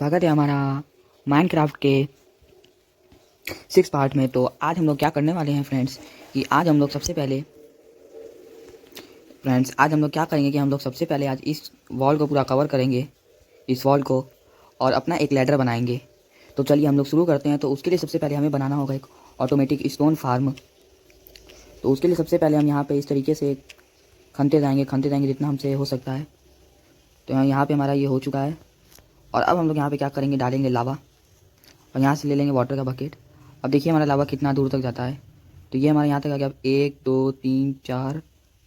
स्वागत है हमारा माइनक्राफ्ट के 6 पार्ट में। तो आज हम लोग क्या करने वाले हैं फ्रेंड्स कि आज हम लोग सबसे पहले क्या करेंगे कि हम लोग सबसे पहले आज इस वॉल को पूरा कवर करेंगे, इस वॉल को, और अपना एक लैडर बनाएंगे। तो चलिए हम लोग शुरू करते हैं। तो उसके लिए सबसे पहले हमें बनाना होगा एक ऑटोमेटिक स्टोन फार्म। तो उसके लिए सबसे पहले हम यहाँ पे इस तरीके से खनते जाएंगे जितना हमसे हो सकता है। तो यहाँ पे हमारा ये हो चुका है। और अब हम लोग यहाँ पे क्या करेंगे, डालेंगे लावा, और यहाँ से ले लेंगे वाटर का बकेट। अब देखिए हमारा लावा कितना दूर तक जाता है। तो ये हमारे यहाँ तक आ गया। अब 1 2 3 4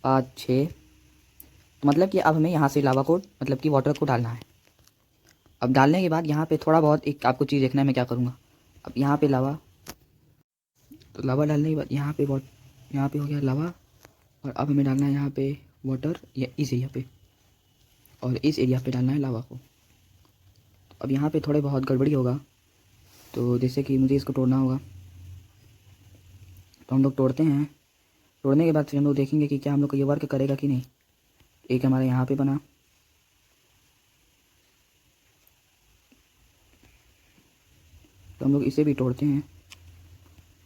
5 6। तो मतलब कि अब हमें यहाँ से लावा को, मतलब कि वाटर को डालना है। अब डालने के बाद यहाँ पे थोड़ा बहुत एक आपको चीज़ देखना है मैं क्या करूँगा। अब यहाँ पे लावा, तो लावा डालने के बाद यहाँ पे हो गया लावा। और अब हमें डालना है यहाँ पे वाटर, या इस एरिया पे, और इस एरिया पे डालना है लावा को। तो अब यहाँ पे थोड़े बहुत गड़बड़ी होगा, तो जैसे कि मुझे इसको तोड़ना होगा। तो हम लोग तोड़ते हैं। तोड़ने के बाद फिर हम लोग देखेंगे कि क्या हम लोग को ये वर्क करेगा कि नहीं। एक हमारा यहाँ पे बना, तो हम लोग इसे भी तोड़ते हैं।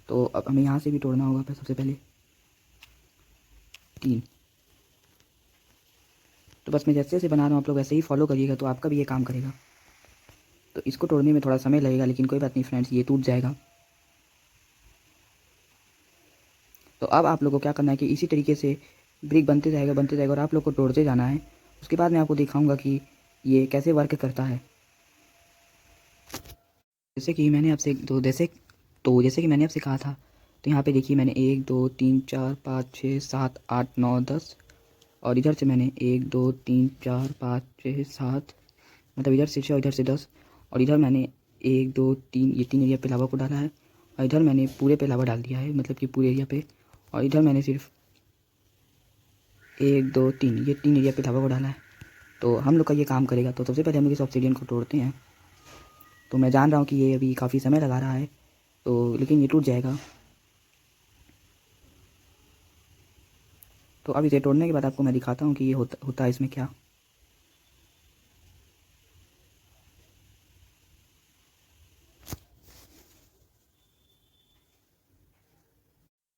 तो अब हमें यहाँ से भी तोड़ना होगा सबसे पहले 3। तो बस मैं जैसे जैसे बना रहा हूँ आप लोग वैसे ही फॉलो करिएगा, तो आपका भी ये काम करेगा। तो इसको तोड़ने में थोड़ा समय लगेगा, लेकिन कोई बात नहीं फ्रेंड्स, ये टूट जाएगा। तो अब आप लोग को क्या करना है कि इसी तरीके से ब्रिक बनते जाएगा और आप लोग को तोड़ते जाना है। उसके बाद मैं आपको दिखाऊंगा कि ये कैसे वर्क करता है। जैसे कि मैंने आपसे कहा था। तो यहाँ पे देखिए मैंने 1 2 3 4 5 6 7 8 9 10, और इधर से मैंने 1 2 3 4 5 6 7, मतलब इधर से 6 और इधर से 10। और इधर मैंने 1 2 3, ये 3 एरिया पे लावा को डाला है। और इधर मैंने पूरे पे लावा डाल दिया है, मतलब कि पूरे एरिया पे। और इधर मैंने सिर्फ 1 2 3, ये 3 एरिया पे लावा को डाला है। तो हम लोग का ये काम करेगा। तो सबसे पहले हम लोग इस ऑब्सीडियन को तोड़ते हैं। तो मैं जान रहा हूँ कि ये अभी काफ़ी समय लगा रहा है, तो लेकिन ये टूट जाएगा। तो अब इसे तोड़ने के बाद आपको मैं दिखाता हूँ कि ये होता है इसमें क्या।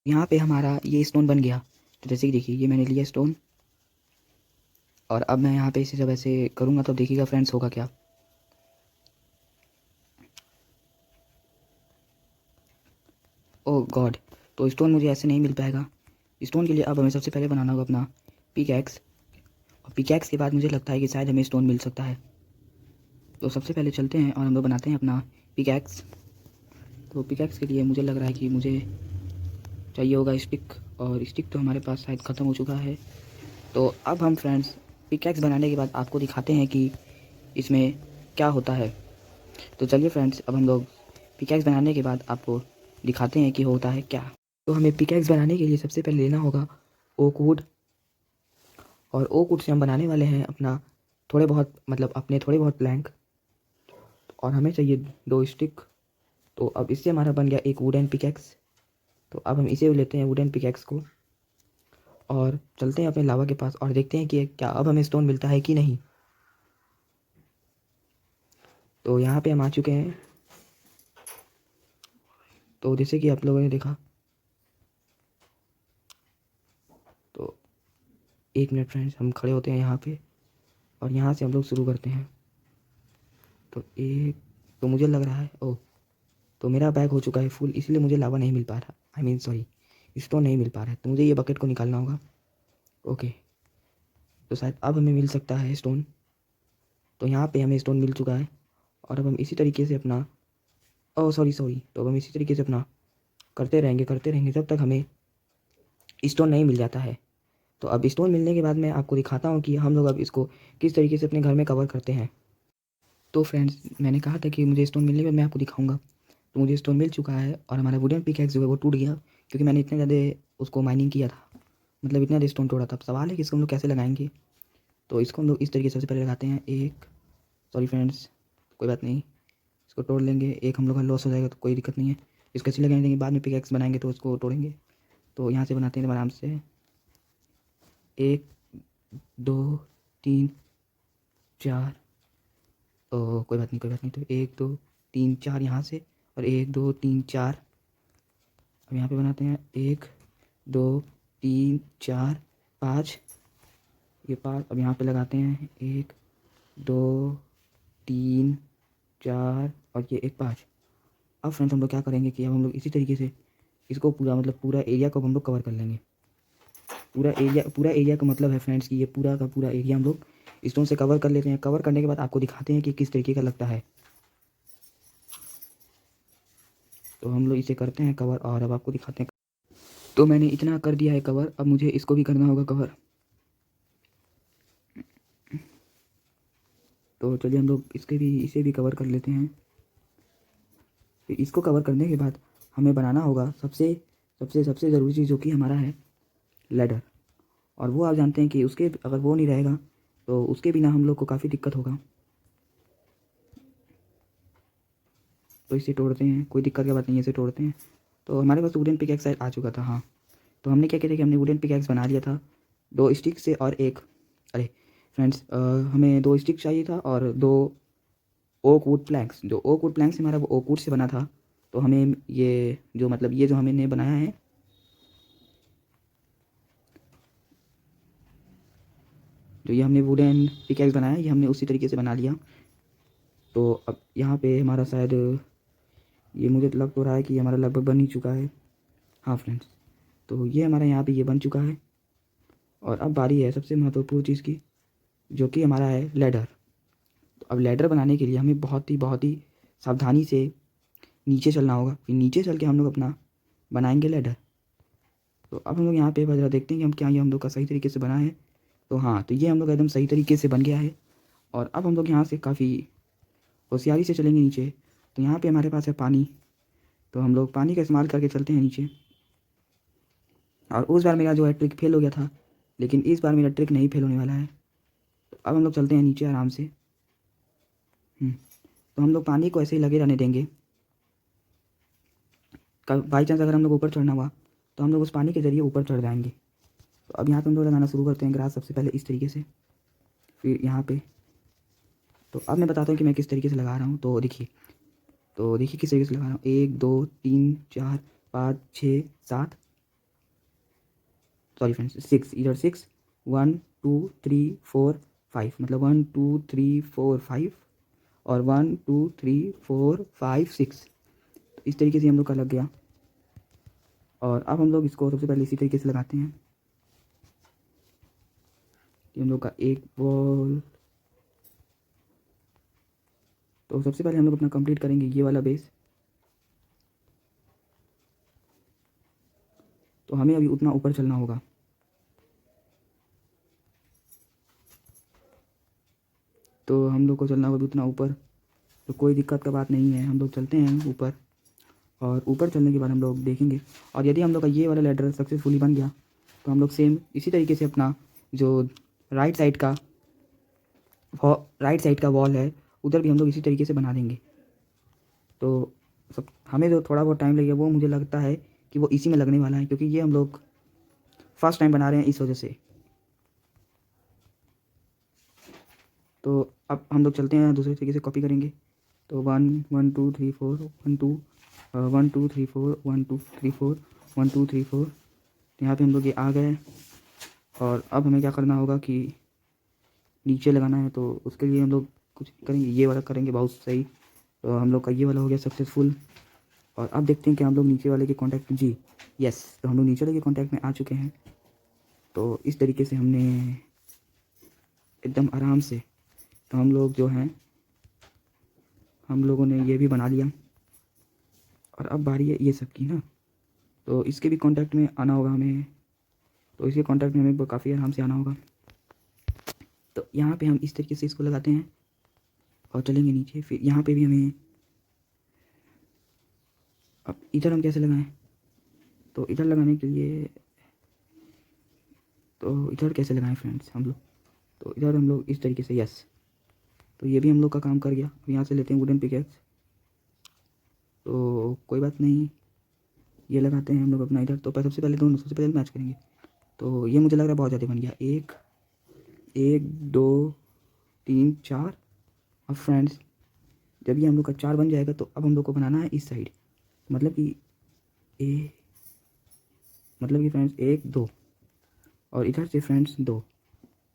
यहाँ पे हमारा ये स्टोन बन गया। तो जैसे कि देखिए ये मैंने लिया स्टोन, और अब मैं यहाँ पे इसे जब ऐसे करूँगा तो देखिएगा फ्रेंड्स होगा क्या। ओह गॉड, तो स्टोन मुझे ऐसे नहीं मिल पाएगा। स्टोन के लिए अब हमें सबसे पहले बनाना होगा अपना पिकैक्स। और पिकैक्स के बाद मुझे लगता है कि शायद हमें स्टोन मिल सकता है। तो सबसे पहले चलते हैं और हम लोग बनाते हैं अपना पिकैक्स। तो पिकैक्स के लिए मुझे लग रहा है कि मुझे चाहिए होगा स्टिक, और स्टिक तो हमारे पास शायद ख़त्म हो चुका है। तो अब हम फ्रेंड्स पिकैक्स बनाने के बाद आपको दिखाते हैं कि इसमें क्या होता है। तो चलिए फ्रेंड्स, अब हम लोग पिकैक्स बनाने के बाद आपको दिखाते हैं कि होता है क्या। तो हमें पिकैक्स बनाने के लिए सबसे पहले लेना होगा ओक वुड। और ओक वुड से हम बनाने वाले हैं अपना थोड़े बहुत, मतलब अपने थोड़े बहुत प्लैंक। और हमें चाहिए 2 स्टिक। तो अब इससे हमारा बन गया एक वुडन पिकैक्स। तो अब हम इसे लेते हैं वुडन पिकैक्स को, और चलते हैं अपने लावा के पास और देखते हैं कि क्या अब हमें स्टोन मिलता है कि नहीं। तो यहाँ पे हम आ चुके हैं। तो जैसे कि आप लोगों ने देखा, तो 1 मिनट फ्रेंड्स, हम खड़े होते हैं यहाँ पे, और यहाँ से हम लोग शुरू करते हैं। तो मुझे लग रहा है, ओह, तो मेरा बैग हो चुका है फुल, इसलिए मुझे लावा नहीं मिल पा रहा, आई मीन सॉरी, स्टोन नहीं मिल पा रहा है। तो मुझे ये बकेट को निकालना होगा। ओके, तो शायद अब हमें मिल सकता है स्टोन। तो यहाँ पे हमें स्टोन मिल चुका है। और अब हम इसी तरीके से अपना, ओह सॉरी, तो अब हम इसी तरीके से अपना करते रहेंगे जब तक हमें स्टोन नहीं मिल जाता है। तो अब स्टोन मिलने के बाद मैं आपको दिखाता हूँ कि हम लोग अब इसको किस तरीके से अपने घर में कवर करते हैं। तो फ्रेंड्स, मैंने कहा था कि मुझे स्टोन मिलने के बाद मैं आपको दिखाऊंगा। तो मुझे स्टोन मिल चुका है, और हमारा वुडन पिकैक्स जो है वो टूट गया, क्योंकि मैंने इतने ज़्यादा उसको माइनिंग किया था, मतलब इतना ज़्यादा स्टोन तोड़ा था। अब सवाल है कि इसको हम लोग कैसे लगाएंगे। तो इसको हम लोग इस तरीके से सबसे पहले लगाते हैं एक, सॉरी फ्रेंड्स, कोई बात नहीं, इसको तोड़ लेंगे। एक हम लोग का लॉस हो जाएगा तो कोई दिक्कत नहीं है, इसको ऐसे लगाने देंगे, बाद में पिकैक्स बनाएंगे तो उसको तोड़ेंगे। तो यहाँ से बनाते हैं आराम से, 1 2 3 4, तो कोई बात नहीं, कोई बात नहीं। तो 1 2 3 4 यहाँ से, और 1 2 3 4 अब यहाँ पे बनाते हैं। 1 2 3 4 5, ये 5 अब यहाँ पे लगाते हैं। 1 2 3 4 और ये एक 5। अब फ्रेंड्स हम लोग क्या करेंगे कि अब हम लोग इसी तरीके से इसको पूरा मतलब पूरा एरिया को हम लोग कवर कर लेंगे। पूरा एरिया का मतलब है फ्रेंड्स कि ये पूरा का पूरा एरिया हम लोग स्टोन से कवर कर लेते हैं। कवर करने के बाद आपको दिखाते हैं कि किस तरीके का लगता है। तो हम लोग इसे करते हैं कवर और अब आपको दिखाते हैं। तो मैंने इतना कर दिया है कवर, अब मुझे इसको भी करना होगा कवर। तो चलिए हम लोग इसे भी कवर कर लेते हैं। फिर इसको कवर करने के बाद हमें बनाना होगा सबसे सबसे सबसे ज़रूरी चीज़, जो कि हमारा है लैडर। और वो आप जानते हैं कि उसके अगर वो नहीं रहेगा तो उसके बिना हम लोग को काफ़ी दिक्कत होगा। तो इसे तोड़ते हैं, कोई दिक्कत की बात नहीं है, इसे तोड़ते हैं। तो हमारे पास वुडन पिकैक्स आ चुका था। हाँ, तो हमने क्या किया था कि हमने वुडन पिकैक्स बना लिया था 2 स्टिक से और एक, अरे फ्रेंड्स हमें 2 स्टिक चाहिए था और 2 ओक वुड प्लैंक्स। जो ओक वुड प्लैंक्स हमारा वो ओक वुड से बना था। तो हमें ये जो मतलब ये जो हमने बनाया है, जो ये हमने वुडन पिकैक्स बनाया है, ये हमने उसी तरीके से बना लिया। तो अब यहाँ पे हमारा शायद ये मुझे लग तो रहा है कि हमारा लगभग बन ही चुका है। हाँ फ्रेंड्स, तो ये हमारा यहाँ पे ये बन चुका है। और अब बारी है सबसे महत्वपूर्ण चीज़ की, जो कि हमारा है लैडर। तो अब लैडर बनाने के लिए हमें बहुत ही सावधानी से नीचे चलना होगा। फिर नीचे चल के हम लोग अपना बनाएंगे लैडर। तो अब हम लोग यहाँ पे ज़रा देखते हैं कि हम क्या ये हम लोग का सही तरीके से बना है। तो हाँ, तो ये हम लोग एकदम सही तरीके से बन गया है। और अब हम लोग यहाँ से काफ़ी होशियारी से चलेंगे नीचे। तो यहाँ पे हमारे पास है पानी, तो हम लोग पानी का इस्तेमाल करके चलते हैं नीचे। और उस बार मेरा जो है ट्रिक फेल हो गया था, लेकिन इस बार मेरा ट्रिक नहीं फेल होने वाला है। तो अब हम लोग चलते हैं नीचे आराम से। तो हम लोग पानी को ऐसे ही लगे रहने देंगे। बाई चांस अगर हम लोग ऊपर चढ़ना हुआ तो हम लोग उस पानी के ज़रिए ऊपर चढ़ जाएंगे। तो अब यहाँ पे हम लोग लगाना शुरू करते हैं ग्रास सबसे पहले इस तरीके से, फिर यहाँ पे। तो अब मैं बताता हूँ कि मैं किस तरीके से लगा रहा हूँ। तो देखिए किस तरीके से लगा रहा हूँ। 1 2 3 4 5 6 7, सॉरी फ्रेंड्स 6, इधर 6 1 2 3 4 5, मतलब 1 2 3 4 5 और 1 2 3 4 5 6। तो इस तरीके से हम लोग का लग गया। और अब हम लोग इसको सबसे पहले इसी तरीके से लगाते हैं कि हम लोग का एक बॉल। तो सबसे पहले हम लोग अपना कंप्लीट करेंगे ये वाला बेस। तो हमें अभी उतना ऊपर चलना होगा। तो हम लोग को चलना होगा उतना ऊपर। तो कोई दिक्कत का बात नहीं है, हम लोग चलते हैं ऊपर। और ऊपर चलने के बाद हम लोग देखेंगे। और यदि हम लोग का ये वाला लैडर सक्सेसफुली बन गया तो हम लोग सेम इसी तरीके से अपना जो राइट साइड का वॉल है उधर भी हम लोग इसी तरीके से बना देंगे। तो सब हमें जो थोड़ा बहुत टाइम लगेगा वो मुझे लगता है कि वो इसी में लगने वाला है, क्योंकि ये हम लोग फर्स्ट टाइम बना रहे हैं इस वजह से। तो अब हम लोग चलते हैं दूसरे तरीके से कॉपी करेंगे। तो 1 1 2 3 4 1 2 1 2 3 4 1 2 3 4 1 2 3 4। तो यहाँ पे हम लोग ये आ गए। और अब हमें क्या करना होगा कि नीचे लगाना है। तो उसके लिए हम लोग कुछ करेंगे, ये वाला करेंगे, बहुत सही। तो हम लोग का ये वाला हो गया सक्सेसफुल। और अब देखते हैं कि हम लोग नीचे वाले के कांटेक्ट में, जी यस, तो हम लोग नीचे वाले के कांटेक्ट में आ चुके हैं। तो इस तरीके से हमने एकदम आराम से, तो हम लोग जो हैं हम लोगों ने ये भी बना लिया। और अब बारी है ये सब की ना, तो इसके भी कांटेक्ट में आना होगा हमें। तो इसके कांटेक्ट में हमें काफ़ी आराम से आना होगा। तो यहाँ पे हम इस तरीके से इसको लगाते हैं और चलेंगे नीचे। फिर यहाँ पे भी हमें, अब इधर हम कैसे लगाएं। तो इधर लगाने के लिए, तो इधर कैसे लगाएं फ्रेंड्स हम लोग। तो इधर हम लोग इस तरीके से, यस। तो ये भी हम लोग का काम कर गया। अब यहाँ से लेते हैं वुडन पिकैक्स। तो कोई बात नहीं, ये लगाते हैं हम लोग अपना इधर। तो सबसे पहले मैच करेंगे। तो ये मुझे लग रहा है बहुत ज़्यादा बन गया। 1 1 2 3 4 अब फ्रेंड्स जब ये हम लोग का 4 बन जाएगा तो अब हम लोग को बनाना है इस साइड, मतलब कि ए, मतलब कि फ्रेंड्स 1 2 और इधर से फ्रेंड्स 2।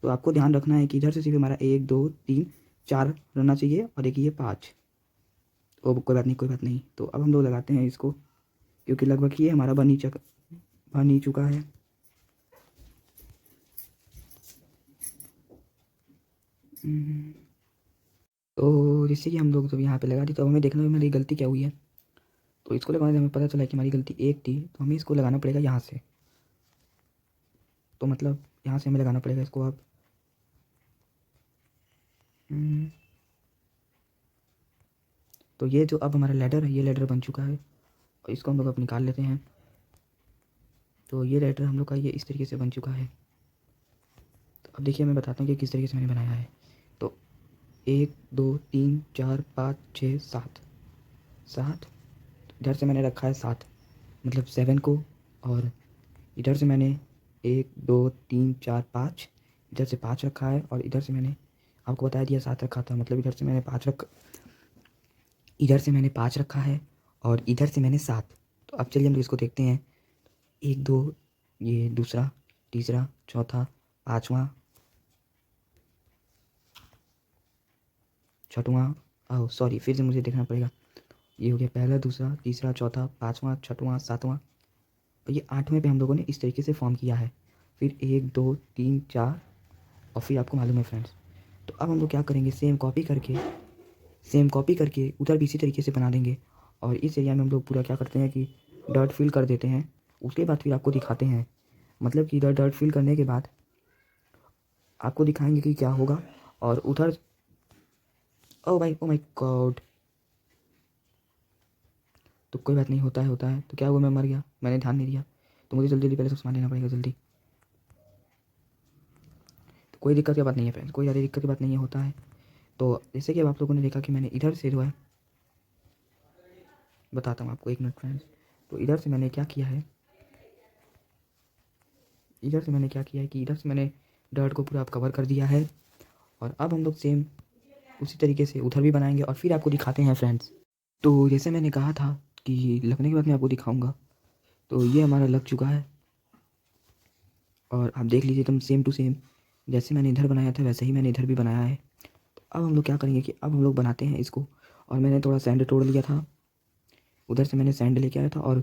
तो आपको ध्यान रखना है कि इधर से सिर्फ हमारा 1 2 3 4 रहना चाहिए और एक ये 5। ओ कोई बात नहीं, कोई बात नहीं। तो अब हम लोग लगाते हैं इसको, क्योंकि लगभग ये हमारा बन ही चुका है। तो जैसे कि हम लोग जब यहाँ पे लगा दी तो हमें देखना है हमारी गलती क्या हुई है। तो इसको लगाने से हमें पता चला कि हमारी गलती 1 थी, तो हमें इसको लगाना पड़ेगा यहाँ से। तो मतलब यहाँ से हमें लगाना पड़ेगा इसको अब। तो ये जो अब हमारा लैडर है, ये लैडर बन चुका है और इसको हम लोग अब निकाल लेते हैं। तो ये लैडर हम लोग का ये इस तरीके से बन चुका है। तो अब देखिए मैं बताता हूँ कि किस तरीके से मैंने बनाया है। तो 1 2 3 4 5 6 7 7, इधर से मैंने रखा है 7, मतलब 7 को। और इधर से मैंने 1 2 3 4 5, इधर से 5 रखा है। और इधर से मैंने आपको बता दिया 7 रखा था, मतलब इधर से मैंने 5 रखा है और इधर से मैंने 7। तो अब चलिए हम लोग इसको देखते हैं। 1 2, ये दूसरा, तीसरा, चौथा, पाँचवा, छठवां, ओह सॉरी फिर से मुझे देखना पड़ेगा। ये हो गया पहला, दूसरा, तीसरा, चौथा, पाँचवा, छठवां, सातवां और ये 8वें पे हम लोगों ने इस तरीके से फॉर्म किया है। फिर 1 2 3 4 और फिर आपको मालूम है फ्रेंड्स। तो अब हम लोग क्या करेंगे, सेम कॉपी करके उधर भी इसी तरीके से बना देंगे। और इस एरिया में हम लोग पूरा क्या करते हैं कि डर्ट फिल कर देते हैं। उसके बाद फिर आपको दिखाते हैं, मतलब कि इधर डर्ट फिल करने के बाद आपको दिखाएंगे कि क्या होगा। और उधर ओ भाई, ओ माय गॉड। तो कोई बात नहीं, होता है। तो क्या हुआ, मैं मर गया, मैंने ध्यान नहीं दिया। तो मुझे जल्दी जल्दी पहले सब सामान लेना पड़ेगा जल्दी। तो कोई दिक्कत की बात नहीं है फ्रेंड्स, कोई ज़्यादा दिक्कत की बात नहीं है, होता है। तो जैसे कि अब आप लोगों ने देखा कि मैंने इधर से जो है, बताता हूँ आपको, एक मिनट फ्रेंड्स। तो इधर से मैंने क्या किया है, कि इधर से मैंने डर्ट को पूरा कवर कर दिया है। और अब हम लोग सेम उसी तरीके से उधर भी बनाएंगे और फिर आपको दिखाते हैं फ्रेंड्स। तो जैसे मैंने कहा था कि लगने के बाद मैं आपको दिखाऊंगा। तो ये हमारा लग चुका है और आप देख लीजिए एकदम सेम टू सेम, जैसे मैंने इधर बनाया था वैसे ही मैंने इधर भी बनाया है। तो अब हम लोग क्या करेंगे कि अब हम लोग बनाते हैं इसको। और मैंने थोड़ा सैंड तोड़ लिया था, उधर से मैंने सैंड लेके आया था। और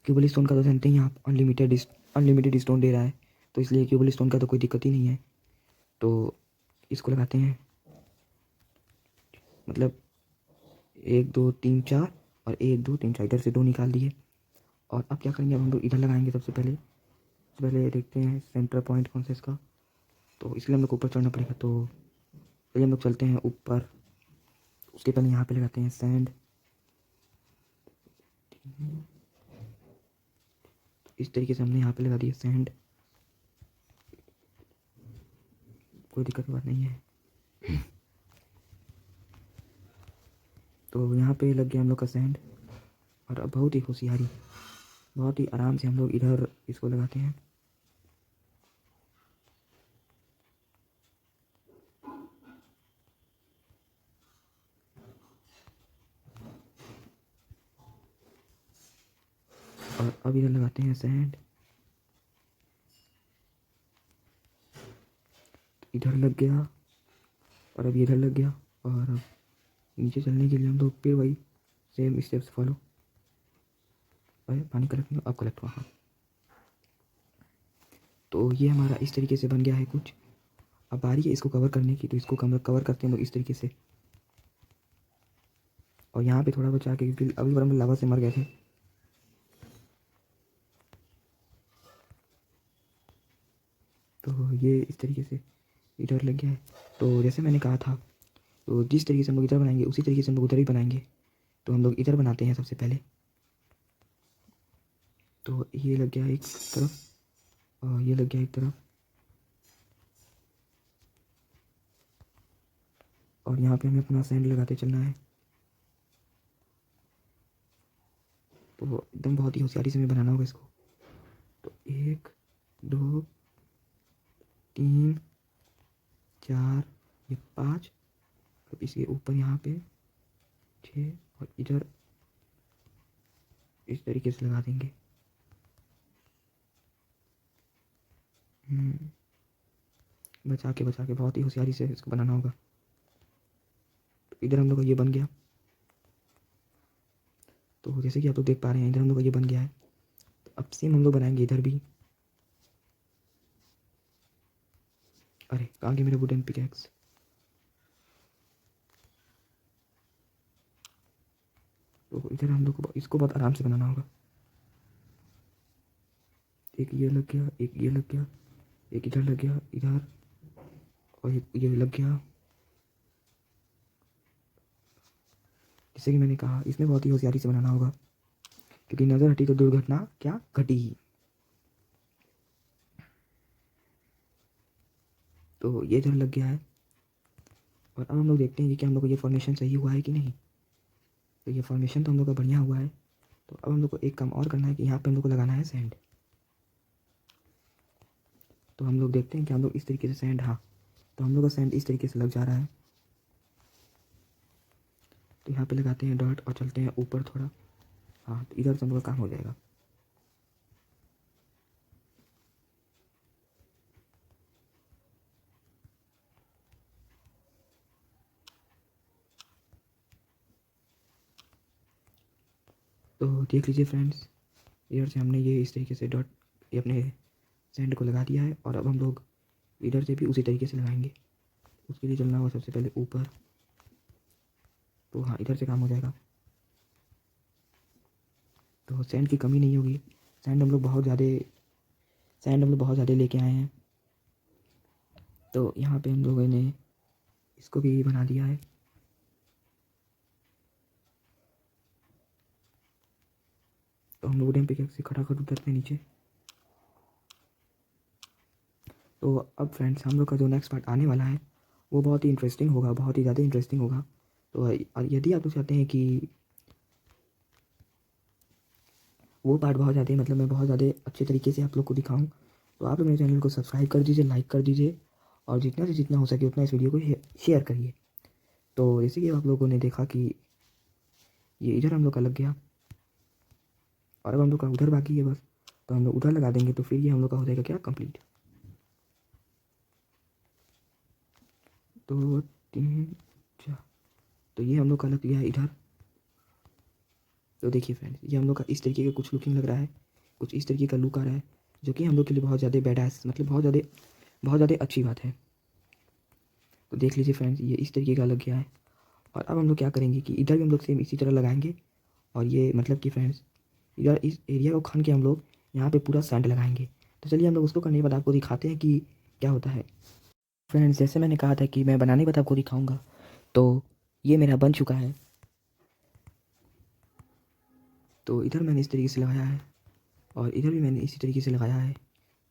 क्यूबल स्टोन का तो जानते ही आप, अनलिमिटेड स्टोन दे रहा है, तो इसलिए क्यूबल स्टोन का तो कोई दिक्कत ही नहीं है। तो इसको लगाते हैं, मतलब 1 2 3 4 और 1 2 3 4, इधर से 2 निकाल दिए। और अब क्या करेंगे, अब हम लोग इधर लगाएंगे। सबसे पहले देखते हैं सेंटर पॉइंट कौन सा इसका। तो इसलिए हम लोग को ऊपर चढ़ना पड़ेगा। तो चलिए हम लोग चलते हैं ऊपर। उसके पहले यहाँ पे लगाते हैं सैंड। इस तरीके से हमने यहाँ पे लगा दिया सैंड, कोई दिक्कत की बात नहीं है। तो यहाँ पे लग गया हम लोग का सैंड। और अब बहुत ही होशियारी, बहुत ही आराम से हम लोग इधर इसको लगाते हैं। और अब इधर लगाते हैं सैंड, इधर लग गया और अब इधर लग गया। और अब नीचे चलने के लिए हम लोग फिर वही सेम स्टेप्स फॉलो। अरे पानी कलेक्ट नहीं, अब कलेक्ट हुआ, हाँ। तो ये हमारा इस तरीके से बन गया है कुछ। अब बारी है इसको कवर करने की, तो इसको कवर करते हैं हम लोग इस तरीके से। और यहाँ पे थोड़ा बचा के, क्योंकि अभी बार हम लावा से मर गए थे। तो ये इस तरीके से इधर लग गया है। तो जैसे मैंने कहा था, तो जिस तरीके से हम लोग इधर बनाएंगे उसी तरीके से हम लोग उधर भी बनाएंगे। तो हम लोग इधर बनाते हैं सबसे पहले। तो ये लग गया एक तरफ और ये लग गया एक तरफ। और यहाँ पे हमें अपना सैंड लगाते चलना है। तो एकदम बहुत ही होशियारी से हमें बनाना होगा इसको। तो 1 2 3 4, ये 5, तो इसके ऊपर यहाँ पे 6 और इधर इस तरीके से लगा देंगे। बचा के बहुत ही होशियारी से इसको बनाना होगा। तो इधर हम लोग का ये बन गया। तो जैसे कि आप लोग देख पा रहे हैं इधर हम लोग का ये बन गया है। तो अब सेम हम लोग बनाएंगे इधर भी। अरे कहाँ गया मेरा वुडन पिकैक्स। तो इधर हम लोग को इसको बहुत आराम से बनाना होगा। एक ये लग गया, एक ये लग गया, एक इधर लग गया, इधर, और ये लग गया। जैसे कि मैंने कहा इसमें बहुत ही होशियारी से बनाना होगा, क्योंकि नज़र हटी तो दुर्घटना क्या घटी ही। तो ये इधर लग गया है। और अब हम लोग देखते हैं कि हम लोग को ये फॉर्मेशन सही हुआ है कि नहीं। तो ये फॉर्मेशन तो हम लोग का बढ़िया हुआ है। तो अब हम लोग को एक काम और करना है कि यहाँ पे हम लोग को लगाना है सैंड। तो हम लोग देखते हैं कि हम लोग इस तरीके से सैंड, हाँ, तो हम लोग का सैंड इस तरीके से लग जा रहा है। तो यहाँ पे लगाते हैं डॉट और चलते हैं ऊपर थोड़ा। हाँ, तो इधर से हम लोग का काम हो जाएगा। तो देख लीजिए फ्रेंड्स, इधर से हमने ये इस तरीके से डॉट ये अपने सैंड को लगा दिया है। और अब हम लोग इधर से भी उसी तरीके से लगाएंगे। उसके लिए चलना होगा सबसे पहले ऊपर। तो हाँ, इधर से काम हो जाएगा। तो सैंड की कमी नहीं होगी। सैंड हम लोग बहुत ज़्यादा लेके आए हैं। तो यहाँ पे हम लोगों ने इसको भी बना दिया है। तो हम लोग वुडन पिकैक्स से खटाखट उतरते हैं नीचे। तो अब फ्रेंड्स हम लोग का जो नेक्स्ट पार्ट आने वाला है वो बहुत ही इंटरेस्टिंग होगा, बहुत ही ज़्यादा इंटरेस्टिंग होगा। तो यदि आप लोग चाहते हैं कि वो पार्ट बहुत ज़्यादा मतलब मैं बहुत ज़्यादा अच्छे तरीके से आप लोग को दिखाऊं, तो आप लोग मेरे चैनल को सब्सक्राइब कर दीजिए, लाइक कर दीजिए, और जितना से जितना हो सके उतना इस वीडियो को शेयर करिए। तो जैसे कि आप लोगों ने देखा कि ये इधर हम लोग का लग गया, और अब हम लोग का उधर बाकी है बस। तो हम लोग उधर लगा देंगे तो फिर ये हम लोग का हो जाएगा क्या, कंप्लीट। तो 3 4, तो ये हम लोग का लग गया है इधर। तो देखिए फ्रेंड्स, ये हम लोग का इस तरीके का कुछ लुकिंग लग रहा है, कुछ इस तरीके का लुक आ रहा है, जो कि हम लोग के लिए बहुत ज़्यादा बैडास, मतलब बहुत ज़्यादा अच्छी बात है। तो देख लीजिए फ्रेंड्स, ये इस तरीके का लग गया है। और अब हम लोग क्या करेंगे कि इधर भी हम लोग सेम इसी तरह लगाएंगे। और ये मतलब कि फ्रेंड्स इधर इस एरिया को खन के हम लोग यहाँ पे पूरा सैंड लगाएंगे। तो चलिए हम लोग उसको करने के बाद आपको दिखाते हैं कि क्या होता है। फ्रेंड्स जैसे मैंने कहा था कि मैं बनाने के बाद आपको दिखाऊंगा, तो ये मेरा बन चुका है। तो इधर मैंने इस तरीके से लगाया है, और इधर भी मैंने इसी तरीके से लगाया है।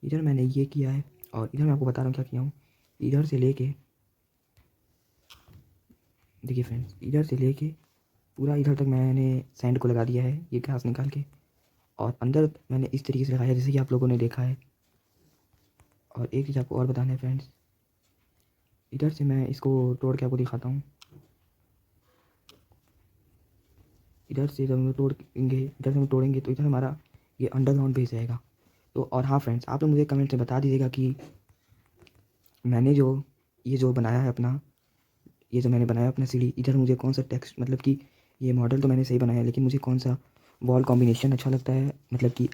इधर मैंने ये किया है, और इधर मैं आपको बता रहा हूँ क्या किया हूँ। इधर से लेके देखिए फ्रेंड्स, इधर से लेके पूरा इधर तक मैंने सैंड को लगा दिया है, ये घास निकाल के। और अंदर मैंने इस तरीके से लगाया जैसे कि आप लोगों ने देखा है। और एक चीज़ आपको और बताना है फ्रेंड्स, इधर से मैं इसको तोड़ के आपको दिखाता हूँ। इधर से जब हम तोड़ेंगे, इधर से हम तोड़ेंगे तो इधर हमारा ये अंडरग्राउंड बेस जाएगा। तो और हाँ फ्रेंड्स, आप लोग मुझे कमेंट से बता दीजिएगा कि मैंने जो बनाया है अपना, ये जो मैंने बनाया अपना सीढ़ी, इधर मुझे कौन सा टेक्स्ट, मतलब कि ये मॉडल तो मैंने सही बनाया है, लेकिन मुझे कौन सा वॉल कॉम्बिनेशन अच्छा लगता है, मतलब कि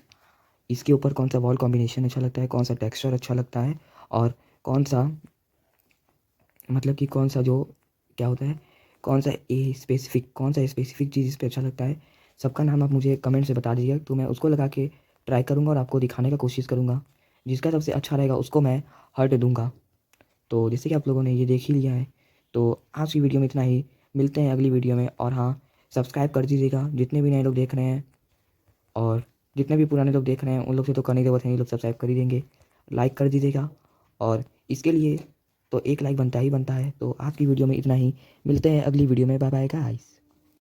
इसके ऊपर कौन सा वॉल कॉम्बिनेशन अच्छा लगता है, कौन सा टेक्सचर अच्छा लगता है, और कौन सा मतलब कि कौन सा जो क्या होता है, कौन सा स्पेसिफिक चीज़ इस पर अच्छा लगता है। सबका नाम आप मुझे कमेंट से बता दीजिएगा, तो मैं उसको लगा के ट्राई करूँगा और आपको दिखाने का कोशिश करूँगा। जिसका सबसे अच्छा रहेगा उसको मैं हर्ट दूँगा। तो जैसे कि आप लोगों ने ये देख ही लिया है, तो आज की वीडियो में इतना ही। मिलते हैं अगली वीडियो में। और हाँ, सब्सक्राइब कर दीजिएगा जितने भी नए लोग देख रहे हैं, और जितने भी पुराने लोग देख रहे हैं उन लोग से तो करने की ज़रूरत है, ये लोग सब्सक्राइब कर ही देंगे। लाइक कर दीजिएगा, और इसके लिए तो एक लाइक बनता ही बनता है। तो आज की वीडियो में इतना ही। मिलते हैं अगली वीडियो में। Bye bye guys.